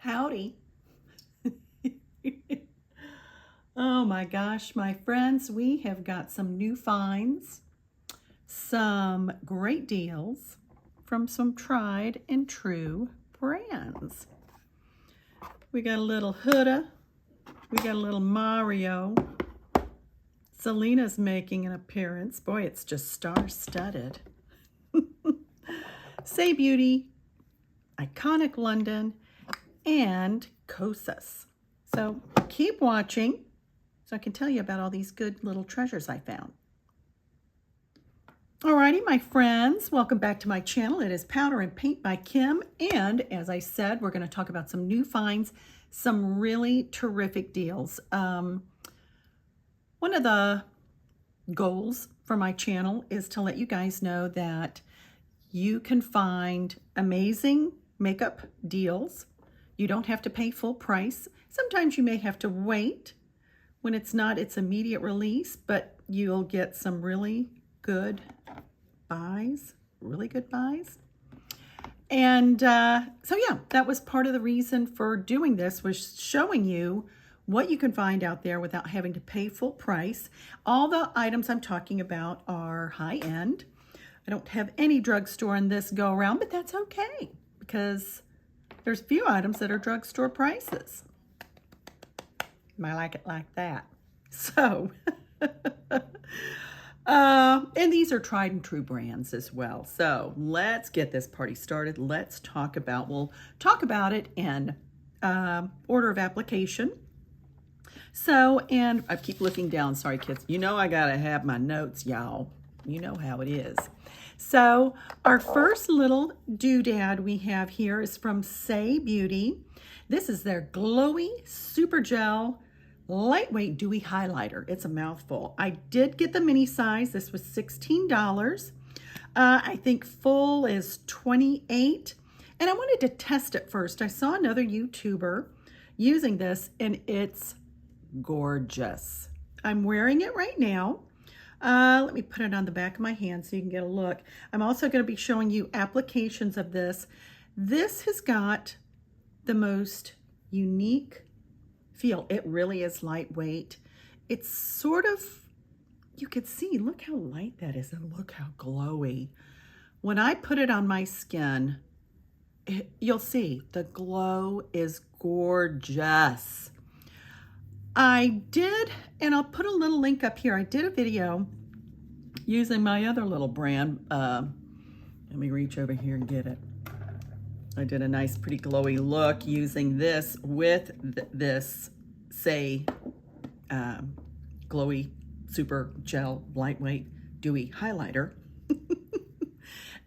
Howdy. Oh my gosh, my friends, we have got some new finds, some great deals from some tried and true brands. We got a little Huda, we got a little Mario. Selena's making an appearance. Boy, it's just star-studded. Saie Beauty, Iconic London, and Kosas. So keep watching so I can tell you about all these good little treasures I found. Alrighty, my friends, welcome back to my channel. It is Powder and Paint by Kim, and as I said, we're going to talk about some new finds, some really terrific deals. One of the goals for my channel is to let you guys know that you can find amazing makeup deals. You don't have to pay full price. Sometimes you may have to wait when it's not its immediate release, but you'll get some really good buys, And so yeah, that was part of the reason for doing this, was showing you what you can find out there without having to pay full price. All the items I'm talking about are high-end. I don't have any drugstore in this go around, but that's okay because there's a few items that are drugstore prices. I like it like that. So, and these are tried and true brands as well. So let's get this party started. Let's talk about, we'll talk about it in order of application. So, and I keep looking down, sorry kids. You know I gotta have my notes, y'all. You know how it is. So our first little doodad we have here is from Saie Beauty. This is their glowy super gel lightweight dewy highlighter. It's a mouthful. I did get the mini size. This was $16. I think full is $28. And I wanted to test it first. I saw another YouTuber using this and it's gorgeous. I'm wearing it right now. Let me put it on the back of my hand so you can get a look. I'm also going to be showing you applications of this. This has got the most unique feel. It really is lightweight. It's sort of, you could see, look how light that is and look how glowy. When I put it on my skin, you'll see the glow is gorgeous. I did, and I'll put a little link up here. I did a video using my other little brand. Let me reach over here and get it. I did a nice, pretty glowy look using this with this Saie glowy super gel lightweight dewy highlighter.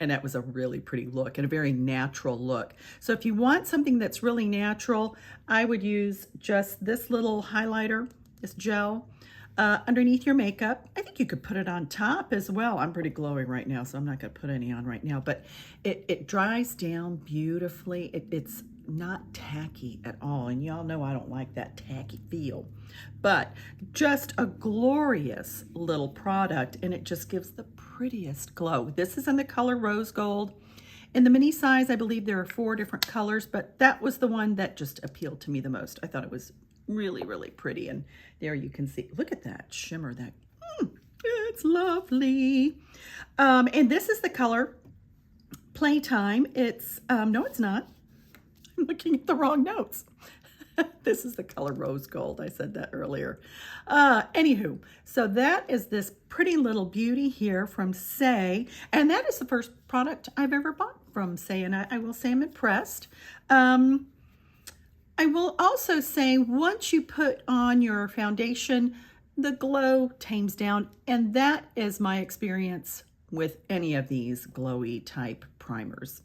And that was a really pretty look and a very natural look. So if you want something that's really natural, I would use just this little highlighter, this gel, underneath your makeup. I think you could put it on top as well. I'm pretty glowy right now, so I'm not gonna put any on right now, but it dries down beautifully. It's not tacky at all, and y'all know I don't like that tacky feel, but just a glorious little product, and it just gives the prettiest glow. This is in the color rose gold. In the mini size, I believe there are 4 different colors, but that was the one that just appealed to me the most. I thought it was really, really pretty, and there you can see, look at that shimmer, that, it's lovely. And this is the color Playtime. It's, no, it's not. I'm looking at the wrong notes. This is the color rose gold. I said that earlier. Anywho, so that is this pretty little beauty here from Saie, and that is the first product I've ever bought from Saie, and I will say I'm impressed. I will also say once you put on your foundation, the glow tames down, and that is my experience with any of these glowy type primers.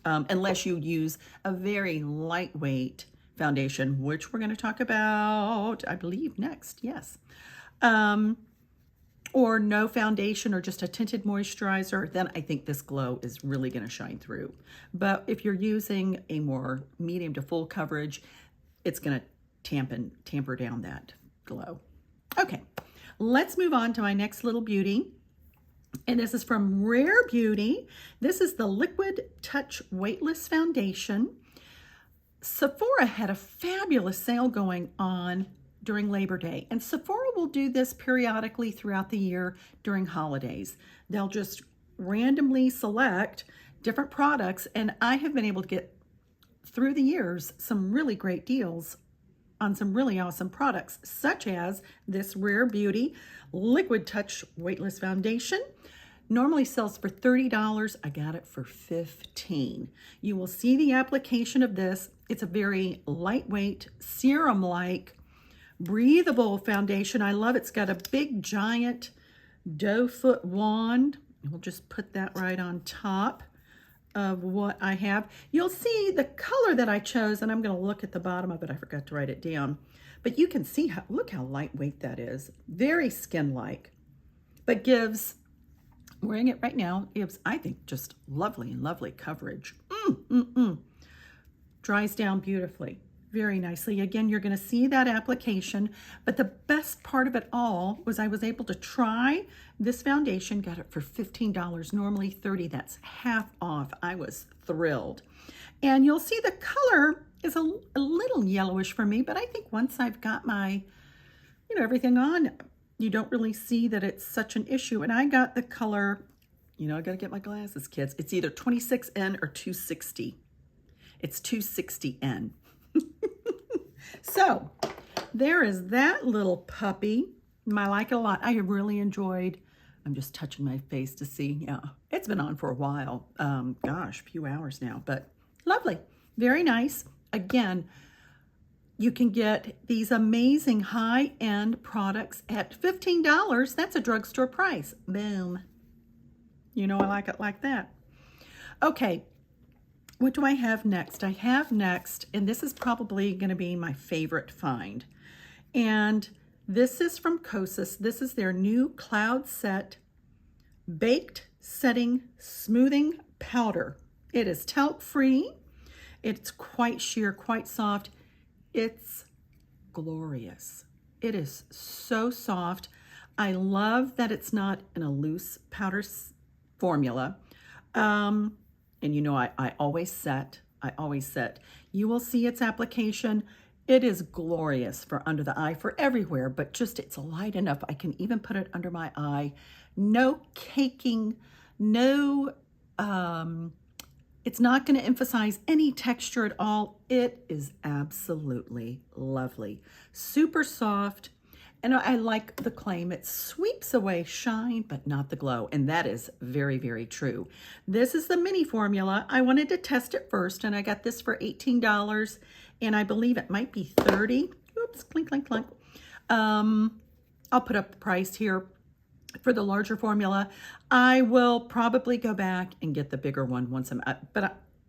Unless you use a very lightweight foundation, which we're going to talk about, I believe, next. Yes. Or no foundation or just a tinted moisturizer, then I think this glow is really going to shine through. But if you're using a more medium to full coverage, it's going to tamper down that glow. Okay, let's move on to my next little beauty. And this is from Rare Beauty. This is the Liquid Touch Weightless Foundation. Sephora had a fabulous sale going on during Labor Day, and Sephora will do this periodically throughout the year during holidays. They'll just randomly select different products, and I have been able to get through the years some really great deals on some really awesome products, such as this Rare Beauty Liquid Touch Weightless Foundation. Normally sells for $30. I got it for $15. You will see the application of this. It's a very lightweight, serum-like, breathable foundation. I love it. It's got a big, giant doe foot wand. We'll just put that right on top of what I have. You'll see the color that I chose, and I'm going to look at the bottom of it. I forgot to write it down. But you can see, look how lightweight that is. Very skin-like, but gives... Wearing it right now gives, I think, just lovely coverage. Dries down beautifully, very nicely. Again, you're going to see that application, but the best part of it all was I was able to try this foundation, got it for $15, normally $30. That's half off. I was thrilled. And you'll see the color is a little yellowish for me, but I think once I've got my, everything on, you don't really see that it's such an issue. And I got the color, I got to get my glasses, kids. It's either 26N or 260. It's 260N. So there is that little puppy. I like it a lot. I have really enjoyed, I'm just touching my face to see. Yeah, it's been on for a while. Gosh, a few hours now, but lovely. Very nice. Again, you can get these amazing high-end products at $15. That's a drugstore price. Boom. I like it like that. Okay, what do I have next? I have next, and this is probably going to be my favorite find. And this is from Kosas. This is their new Cloud Set Baked Setting Smoothing Powder. It is talc-free. It's quite sheer, quite soft. It's glorious. It is so soft. I love that it's not in a loose powder formula. And I always set. You will see its application. It is glorious for under the eye, for everywhere, but just it's light enough. I can even put it under my eye. No caking, no... It's not going to emphasize any texture at all. It is absolutely lovely. Super soft. And I like the claim. It sweeps away shine, but not the glow. And that is very, very true. This is the mini formula. I wanted to test it first, and I got this for $18. And I believe it might be $30. Oops, clink, clink, clink. I'll put up the price here. For the larger formula, I will probably go back and get the bigger one once I'm up,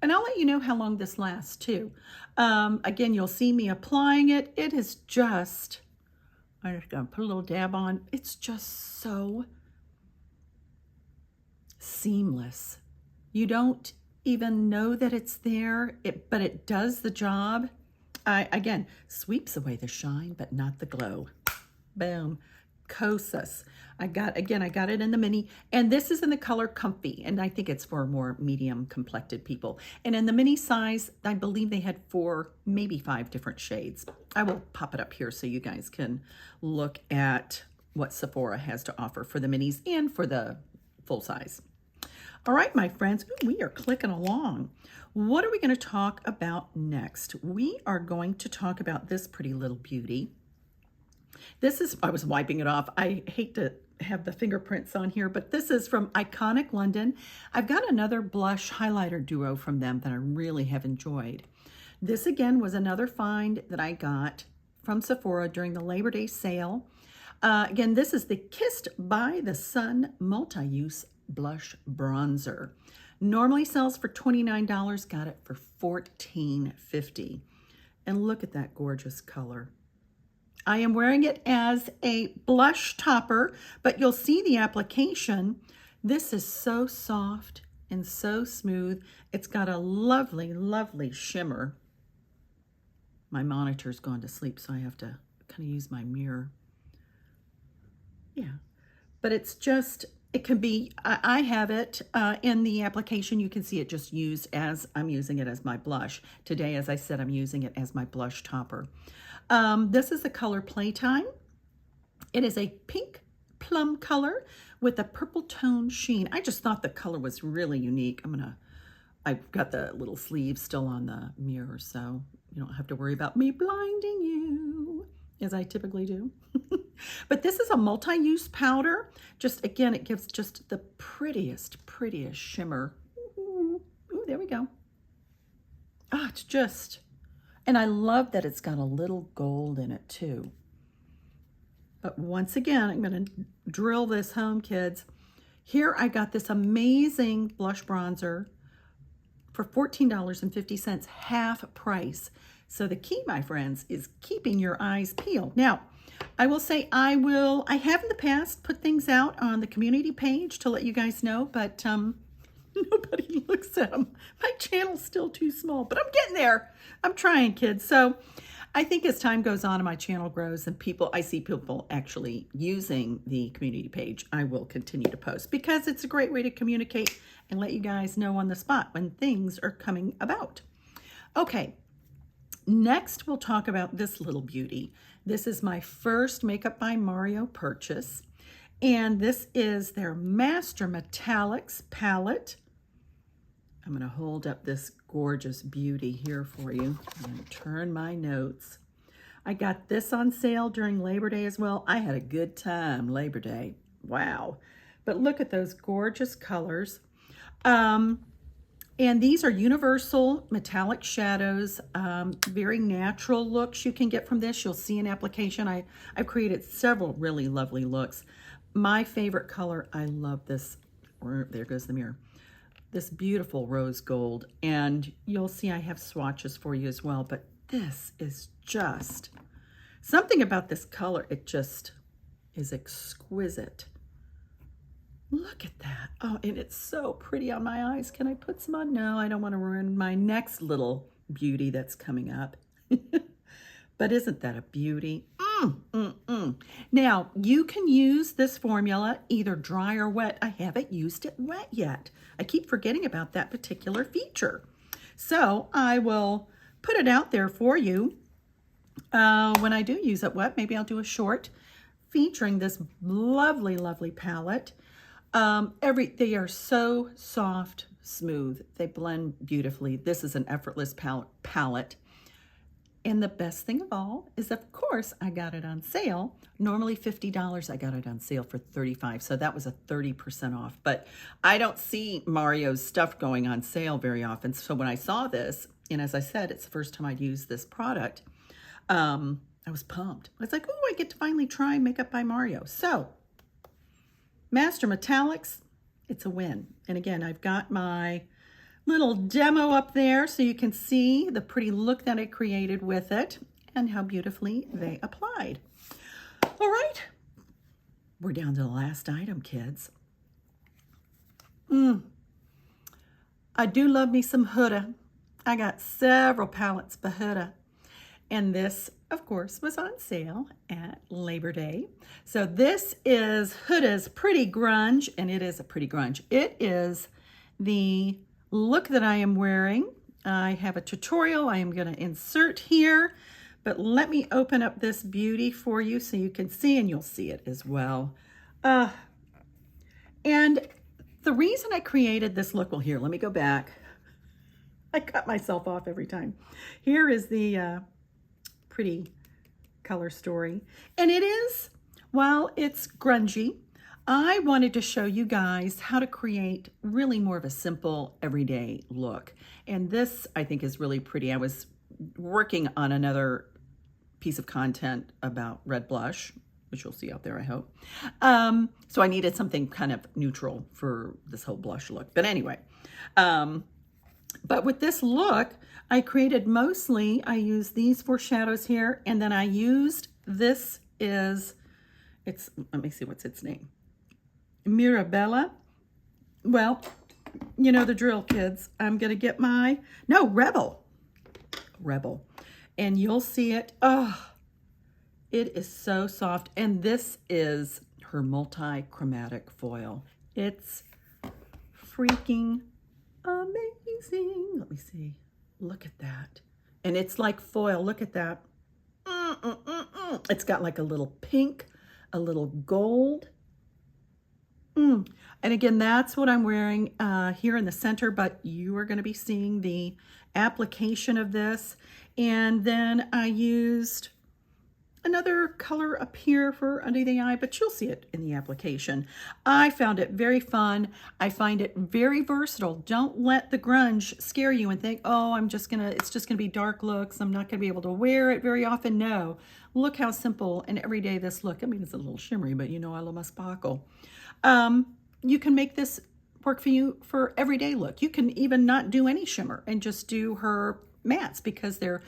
and I'll let you know how long this lasts too. Again, you'll see me applying it. It is just, I'm just gonna put a little dab on. It's just so seamless. You don't even know that it's there, but it does the job. Again, sweeps away the shine, but not the glow. Boom. Kosas. I got it in the mini, and this is in the color Comfy, and I think it's for more medium complected people. And in the mini size, I believe they had 4, maybe 5 different shades. I will pop it up here so you guys can look at what Sephora has to offer for the minis and for the full size. All right, my friends, we are clicking along. What are we going to talk about next? We are going to talk about this pretty little beauty. This is, I was wiping it off. I hate to have the fingerprints on here, but this is from Iconic London. I've got another blush highlighter duo from them that I really have enjoyed. This again was another find that I got from Sephora during the Labor Day sale. Again, this is the Kissed by the Sun Multi-Use Blush Bronzer. Normally sells for $29, got it for $14.50. And look at that gorgeous color. I am wearing it as a blush topper, but you'll see the application. This is so soft and so smooth. It's got a lovely, lovely shimmer. My monitor's gone to sleep, so I have to kind of use my mirror. Yeah, but it's just, It can be, I have it in the application. You can see it just used as I'm using it as my blush. Today, as I said, I'm using it as my blush topper. This is the color Playtime. It is a pink plum color with a purple tone sheen. I just thought the color was really unique. I've got the little sleeves still on the mirror, so you don't have to worry about me blinding you, as I typically do. But this is a multi-use powder. Just, again, it gives just the prettiest shimmer. Ooh, there we go. Ah, it's just, and I love that it's got a little gold in it too. But once again, I'm going to drill this home, kids. Here I got this amazing blush bronzer for $14.50, half price. So the key, my friends, is keeping your eyes peeled. Now, I will say I have in the past put things out on the community page to let you guys know, but nobody looks at them. My channel's still too small, but I'm getting there. I'm trying, kids. So I think as time goes on and my channel grows and I see people actually using the community page, I will continue to post because it's a great way to communicate and let you guys know on the spot when things are coming about. Okay, next we'll talk about this little beauty. This is my first Makeup by Mario purchase, and this is their Master Metallics palette. I'm going to hold up this gorgeous beauty here for you. I'm going to turn my notes. I got this on sale during Labor Day as well. I had a good time Labor Day. Wow. But look at those gorgeous colors. And these are universal metallic shadows, very natural looks you can get from this. You'll see an application. I've created several really lovely looks. My favorite color, I love this, there goes the mirror, this beautiful rose gold. And you'll see I have swatches for you as well, but this is just something about this color. It just is exquisite. Look at that. Oh, and it's so pretty on my eyes. Can I put some on? No, I don't want to ruin my next little beauty that's coming up. But isn't that a beauty? Now, you can use this formula either dry or wet. I haven't used it wet yet. I keep forgetting about that particular feature. So I will put it out there for you. When I do use it wet, maybe I'll do a short featuring this lovely, lovely palette. They are so soft, smooth. They blend beautifully. This is an effortless palette. And the best thing of all is, of course, I got it on sale. Normally $50, I got it on sale for $35. So that was a 30% off. But I don't see Mario's stuff going on sale very often. So when I saw this, and as I said, it's the first time I'd used this product, I was pumped. I was like, oh, I get to finally try Makeup by Mario. So Master Metallics, it's a win. And again, I've got my little demo up there so you can see the pretty look that I created with it and how beautifully they applied. All right, we're down to the last item, kids. I do love me some Huda. I got several palettes by Huda. And this, of course, was on sale at Labor Day. So this is Huda's Pretty Grunge, and it is a pretty grunge. It is the look that I am wearing. I have a tutorial I am going to insert here, but let me open up this beauty for you so you can see, and you'll see it as well. And the reason I created this look, well, here, let me go back. I cut myself off every time. Here is the pretty color story. And it is, while it's grungy, I wanted to show you guys how to create really more of a simple everyday look. And this, I think, is really pretty. I was working on another piece of content about red blush, which you'll see out there, I hope. So I needed something kind of neutral for this whole blush look. But anyway, but with this look, I created mostly, I used these four shadows here, and then I used, this is, let me see, what's its name? Mirabella. Well, you know the drill, kids. I'm going to get Rebel. And you'll see it. Oh, it is so soft. And this is her multi-chromatic foil. It's freaking amazing. Let me see. Look at that. And it's like foil. Look at that. It's got like a little pink, a little gold. And again, that's what I'm wearing here in the center, but you are going to be seeing the application of this. And then I used another color up here for under the eye, but you'll see it in the application. I found it very fun. I find it very versatile. Don't let the grunge scare you and think, oh, it's just gonna be dark looks. I'm not gonna be able to wear it very often. No, look how simple and everyday this look. I mean, it's a little shimmery, but you know I love my sparkle. You can make this work for you for everyday look. You can even not do any shimmer and just do her mattes because they're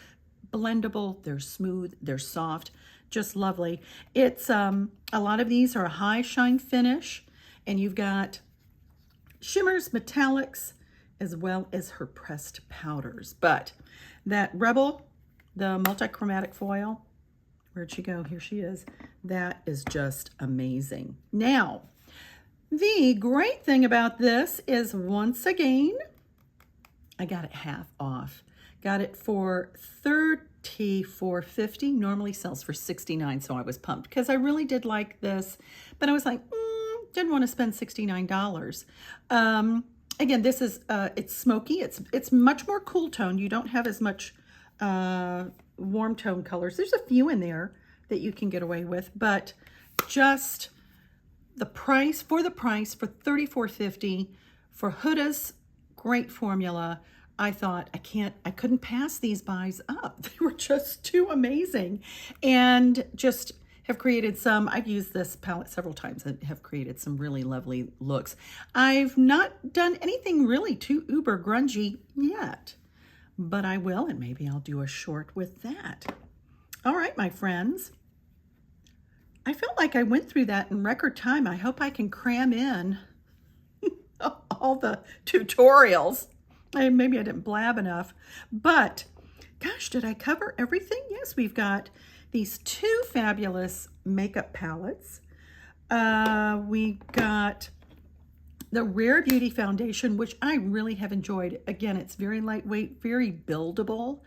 blendable, they're smooth, they're soft, just lovely. It's a lot of these are a high shine finish, and you've got shimmers, metallics, as well as her pressed powders. But that Rebel, the multi-chromatic foil, where'd she go? Here she is. That is just amazing. Now, the great thing about this is, once again, I got it half off. Got it for $34.50. Normally sells for $69, so I was pumped because I really did like this, but I was like, didn't want to spend $69. Again, this is it's smoky. It's much more cool tone. You don't have as much warm tone colors. There's a few in there that you can get away with, but just the price for $34.50 for Huda's great formula. I thought I couldn't pass these buys up. They were just too amazing, and just have created some. I've used this palette several times and have created some really lovely looks. I've not done anything really too uber grungy yet, but I will, and maybe I'll do a short with that. All right, my friends. I felt like I went through that in record time. I hope I can cram in all the tutorials. Maybe I didn't blab enough, but gosh, did I cover everything? Yes, we've got these two fabulous makeup palettes. We got the Rare Beauty foundation, which I really have enjoyed. Again, it's very lightweight, very buildable.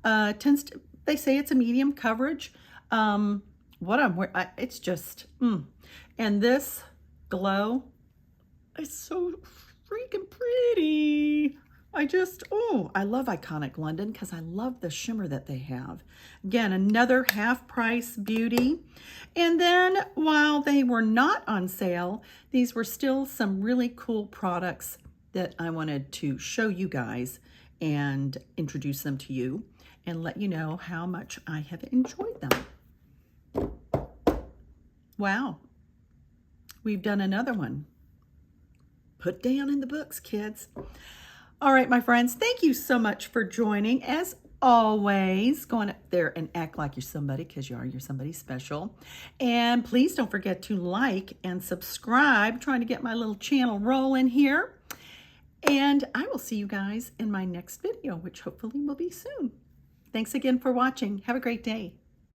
They say it's a medium coverage. What I'm wearing, it's just, and this glow is so freaking pretty. I love Iconic London because I love the shimmer that they have. Again, another half price beauty. And then while they were not on sale, these were still some really cool products that I wanted to show you guys and introduce them to you and let you know how much I have enjoyed them. Wow. We've done another one. Put down in the books, kids. All right, my friends, thank you so much for joining. As always, go on up there and act like you're somebody, because you're somebody special. And please don't forget to like and subscribe. Trying to get my little channel rolling here. And I will see you guys in my next video, which hopefully will be soon. Thanks again for watching. Have a great day.